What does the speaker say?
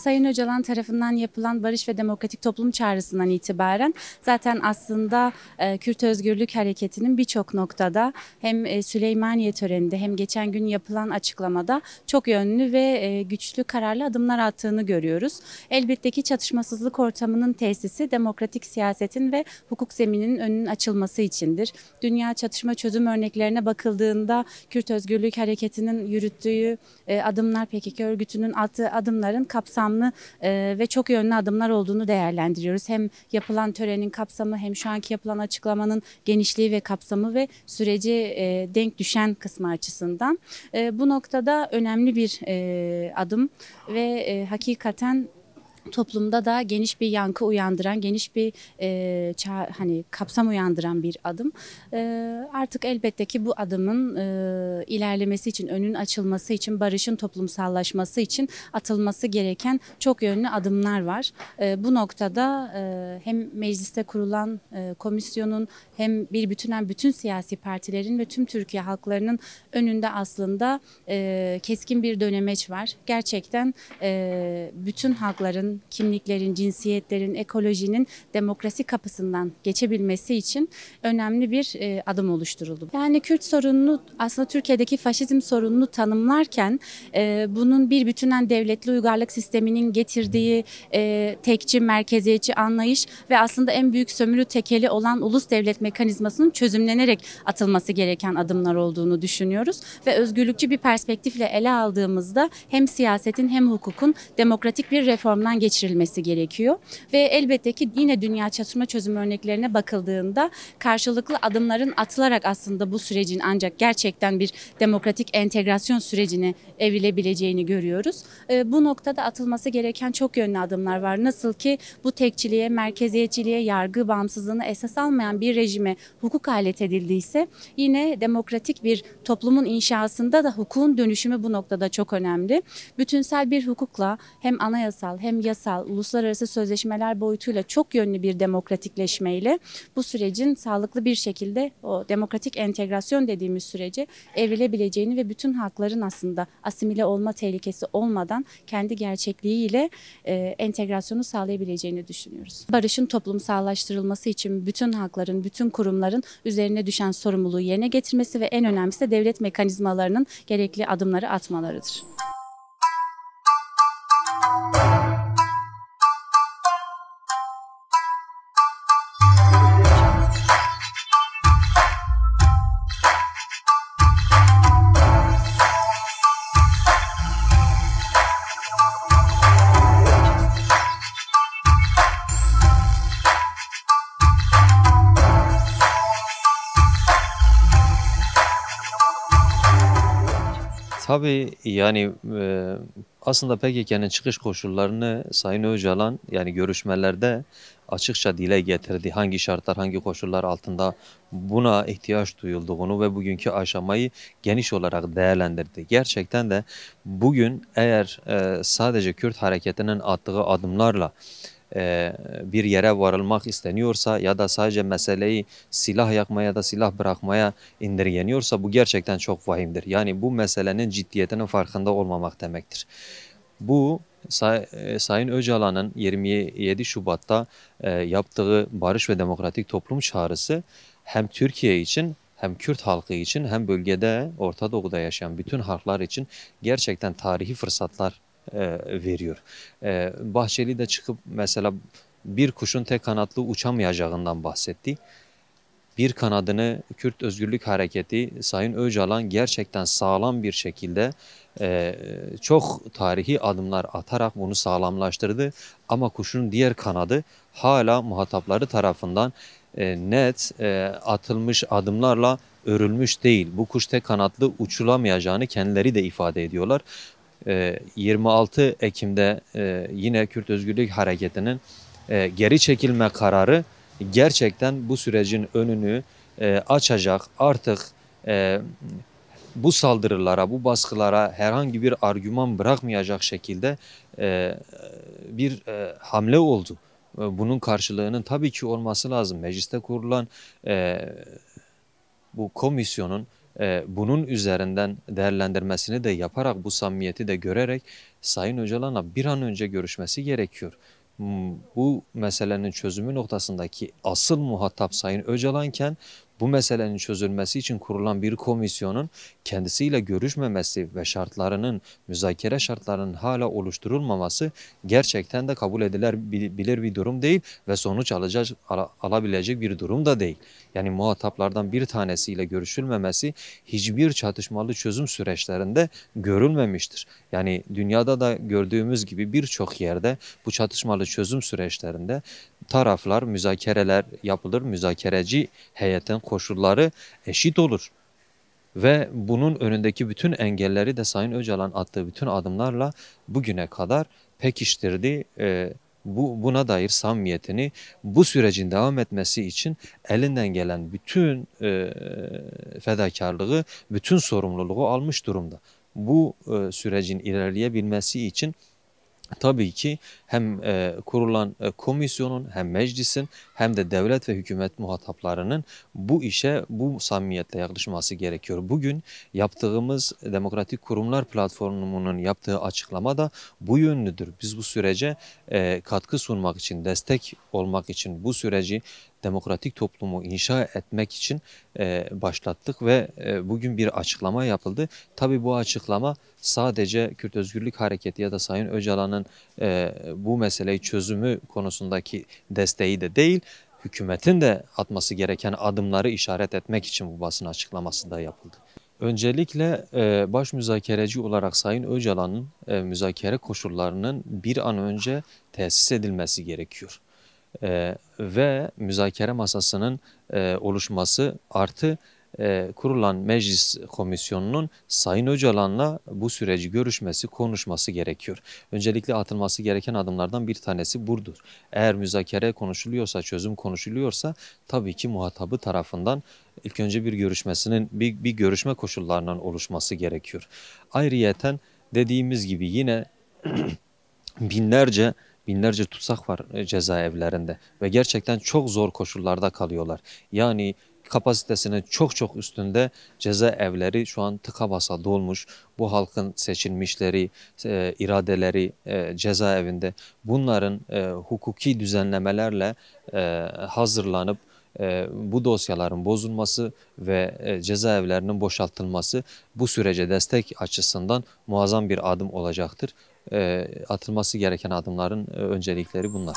Sayın Öcalan tarafından yapılan Barış ve Demokratik Toplum Çağrısından itibaren zaten aslında Kürt Özgürlük Hareketi'nin birçok noktada hem Süleymaniye töreninde hem geçen gün yapılan açıklamada çok yönlü ve güçlü kararlı adımlar attığını görüyoruz. Elbette ki çatışmasızlık ortamının tesisi demokratik siyasetin ve hukuk zemininin önünün açılması içindir. Dünya çatışma çözüm örneklerine bakıldığında Kürt Özgürlük Hareketi'nin yürüttüğü adımlar, PKK örgütünün attığı adımların kapsamlı ve çok yönlü adımlar olduğunu değerlendiriyoruz. Hem yapılan törenin kapsamı hem şu anki yapılan açıklamanın genişliği ve kapsamı ve sürece denk düşen kısmı açısından. Bu noktada önemli bir adım ve hakikaten toplumda da geniş bir yankı uyandıran, geniş bir kapsam uyandıran bir adım. Artık elbette ki bu adımın ilerlemesi için, önün açılması için, barışın toplumsallaşması için atılması gereken çok yönlü adımlar var. Bu noktada hem mecliste kurulan komisyonun hem bir bütünen bütün siyasi partilerin ve tüm Türkiye halklarının önünde aslında keskin bir dönemeç var. Gerçekten bütün halkların, kimliklerin, cinsiyetlerin, ekolojinin demokrasi kapısından geçebilmesi için önemli bir adım oluşturuldu. Yani Kürt sorununu aslında Türkiye'deki faşizm sorununu tanımlarken bunun bir bütünen devletli uygarlık sisteminin getirdiği tekçi, merkeziyetçi anlayış ve aslında en büyük sömürü tekeli olan ulus devlet mekanizmasının çözümlenerek atılması gereken adımlar olduğunu düşünüyoruz ve özgürlükçü bir perspektifle ele aldığımızda hem siyasetin hem hukukun demokratik bir reformdan geçirilmesi gerekiyor ve elbette ki yine dünya çatışma çözüm örneklerine bakıldığında karşılıklı adımların atılarak aslında bu sürecin ancak gerçekten bir demokratik entegrasyon sürecine evrilebileceğini görüyoruz. Bu noktada atılması gereken çok yönlü adımlar var. Nasıl ki bu tekçiliğe, merkeziyetçiliğe, yargı bağımsızlığını esas almayan bir rejime hukuk alet edildiyse yine demokratik bir toplumun inşasında da hukukun dönüşümü bu noktada çok önemli. Bütünsel bir hukukla hem anayasal hem yasal, uluslararası sözleşmeler boyutuyla çok yönlü bir demokratikleşmeyle bu sürecin sağlıklı bir şekilde o demokratik entegrasyon dediğimiz sürece evrilebileceğini ve bütün halkların aslında asimile olma tehlikesi olmadan kendi gerçekliğiyle entegrasyonu sağlayabileceğini düşünüyoruz. Barışın toplumsallaştırılması için bütün halkların, bütün kurumların üzerine düşen sorumluluğu yerine getirmesi ve en önemlisi de devlet mekanizmalarının gerekli adımları atmalarıdır. Tabii yani aslında PKK'nın çıkış koşullarını Sayın Öcalan yani görüşmelerde açıkça dile getirdi. Hangi şartlar, hangi koşullar altında buna ihtiyaç duyulduğunu ve bugünkü aşamayı geniş olarak değerlendirdi. Gerçekten de bugün eğer sadece Kürt hareketinin attığı adımlarla bir yere varılmak isteniyorsa ya da sadece meseleyi silah yakmaya ya da silah bırakmaya indirgeniyorsa bu gerçekten çok vahimdir. Yani bu meselenin ciddiyetinin farkında olmamak demektir. Bu Sayın Öcalan'ın 27 Şubat'ta yaptığı Barış ve Demokratik Toplum Çağrısı hem Türkiye için hem Kürt halkı için hem bölgede Orta Doğu'da yaşayan bütün halklar için gerçekten tarihi fırsatlar veriyor. Bahçeli de çıkıp mesela bir kuşun tek kanatlı uçamayacağından bahsetti. Bir kanadını Kürt Özgürlük Hareketi Sayın Öcalan gerçekten sağlam bir şekilde çok tarihi adımlar atarak bunu sağlamlaştırdı. Ama kuşun diğer kanadı hala muhatapları tarafından net atılmış adımlarla örülmüş değil. Bu kuş tek kanatlı uçulamayacağını kendileri de ifade ediyorlar. 26 Ekim'de yine Kürt Özgürlük Hareketi'nin geri çekilme kararı gerçekten bu sürecin önünü açacak. Artık bu saldırılara, bu baskılara herhangi bir argüman bırakmayacak şekilde bir hamle oldu. Bunun karşılığının tabii ki olması lazım. Mecliste kurulan bu komisyonun bunun üzerinden değerlendirmesini de yaparak, bu samimiyeti de görerek Sayın Öcalan'la bir an önce görüşmesi gerekiyor. Bu meselenin çözümü noktasındaki asıl muhatap Sayın Öcalan'ken, bu meselenin çözülmesi için kurulan bir komisyonun kendisiyle görüşmemesi ve müzakere şartlarının hala oluşturulmaması gerçekten de kabul edilebilir bir durum değil ve sonuç alabilecek bir durum da değil. Yani muhataplardan bir tanesiyle görüşülmemesi hiçbir çatışmalı çözüm süreçlerinde görülmemiştir. Yani dünyada da gördüğümüz gibi birçok yerde bu çatışmalı çözüm süreçlerinde taraflar, müzakereler yapılır, müzakereci heyetin koşulları eşit olur. Ve bunun önündeki bütün engelleri de Sayın Öcalan attığı bütün adımlarla bugüne kadar pekiştirdi. Buna dair samimiyetini, bu sürecin devam etmesi için elinden gelen bütün fedakarlığı, bütün sorumluluğu almış durumda. Bu sürecin ilerleyebilmesi için tabii ki hem kurulan komisyonun, hem meclisin, hem de devlet ve hükümet muhataplarının bu işe bu samimiyetle yaklaşması gerekiyor. Bugün yaptığımız Demokratik Kurumlar Platformu'nun yaptığı açıklama da bu yönlüdür. Biz bu sürece katkı sunmak için, destek olmak için, bu süreci demokratik toplumu inşa etmek için başlattık ve bugün bir açıklama yapıldı. Tabii bu açıklama sadece Kürt Özgürlük Hareketi ya da Sayın Öcalan'ın bu meseleyi çözümü konusundaki desteği de değil, hükümetin de atması gereken adımları işaret etmek için bu basın açıklaması da yapıldı. Öncelikle baş müzakereci olarak Sayın Öcalan'ın müzakere koşullarının bir an önce tesis edilmesi gerekiyor. Ve müzakere masasının oluşması artı kurulan meclis komisyonunun Sayın Öcalan'la bu süreci görüşmesi, konuşması gerekiyor. Öncelikle atılması gereken adımlardan bir tanesi budur. Eğer müzakere konuşuluyorsa, çözüm konuşuluyorsa tabii ki muhatabı tarafından ilk önce bir görüşme koşullarının oluşması gerekiyor. Ayrıyeten dediğimiz gibi yine binlerce tutsak var cezaevlerinde ve gerçekten çok zor koşullarda kalıyorlar. Yani kapasitesinin çok üstünde cezaevleri şu an tıka basa dolmuş. Bu halkın seçilmişleri, iradeleri cezaevinde, bunların hukuki düzenlemelerle hazırlanıp bu dosyaların bozulması ve cezaevlerinin boşaltılması bu sürece destek açısından muazzam bir adım olacaktır. Atılması gereken adımların öncelikleri bunlar.